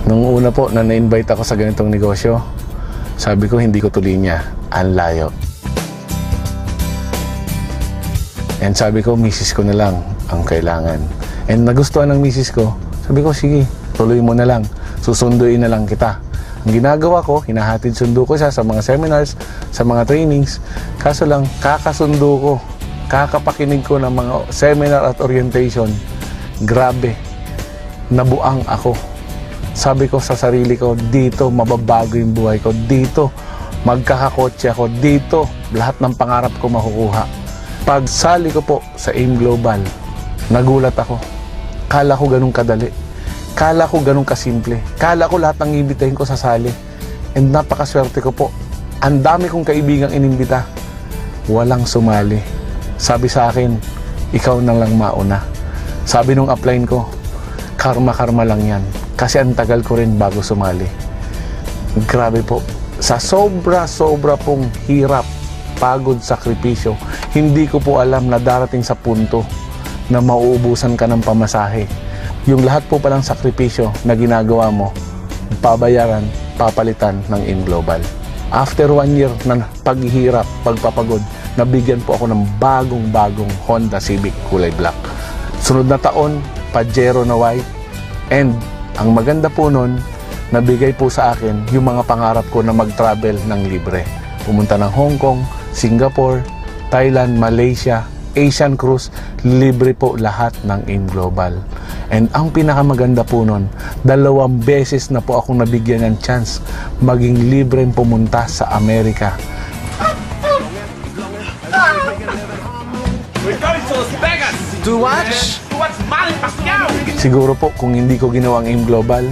Nung una po na na-invite ako sa ganitong negosyo, sabi ko hindi ko tuloy niya, ang layo. And sabi ko, misis ko na lang ang kailangan. And nagustuhan ng misis ko, sabi ko, sige, tuloy mo na lang, susunduin na lang kita. Ang ginagawa ko, hinahatid sundo ko siya sa mga seminars, sa mga trainings. Kaso lang, kakasundo ko, kakapakinig ko ng mga seminar at orientation. Grabe, nabuang ako. Sabi ko sa sarili ko, dito mababago yung buhay ko. Dito, magkakakotse ako. Dito, lahat ng pangarap ko makukuha. Pagsali ko po sa AIM Global, nagulat ako. Kala ko ganun kadali. Kala ko ganun kasimple. Kala ko lahat ng ibitahin ko sasali. And napakaswerte ko po. Ang dami kong kaibigang inimbita. Walang sumali. Sabi sa akin, ikaw na lang mauna. Sabi nung upline ko, karma-karma lang yan. Kasi ang tagal ko rin bago sumali. Grabe po. Sa sobra-sobra pong hirap, pagod, sakripisyo, hindi ko po alam na darating sa punto na mauubusan ka ng pamasahe. Yung lahat po palang sakripisyo na ginagawa mo, pabayaran, papalitan ng AIM Global. After 1 year na paghihirap, pagpapagod, nabigyan po ako ng bagong-bagong Honda Civic kulay black. Sunod na taon, Pajero na white. And ang maganda po nun, nabigay po sa akin yung mga pangarap ko na mag-travel ng libre. Pumunta ng Hong Kong, Singapore, Thailand, Malaysia, Asian Cruise, libre po lahat ng AIM Global. And ang pinakamaganda po nun, 2 beses na po akong nabigyan ng chance maging libreng pumunta sa Amerika. We're going to Las Vegas! To watch? To watch Manny Pacquiao! Siguro po kung hindi ko ginawang AIM Global,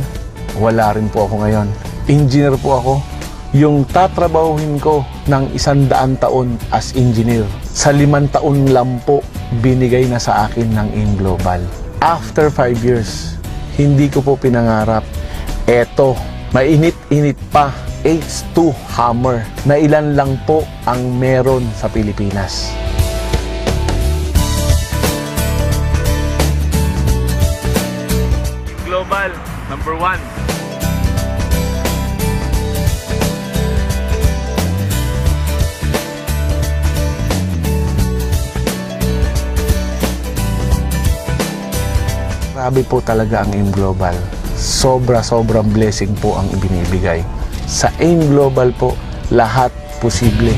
wala rin po ako ngayon. Engineer po ako. Yung tatrabahuhin ko ng 100 taon as engineer, sa 5 taon lang po binigay na sa akin ng AIM Global. After 5 years, hindi ko po pinangarap. Eto, mainit-init pa, H2 Hammer, na ilan lang po ang meron sa Pilipinas. Global, number 1. Grabe po talaga ang AIM Global. Sobra-sobrang blessing po ang ibinibigay. Sa AIM Global po, lahat posible.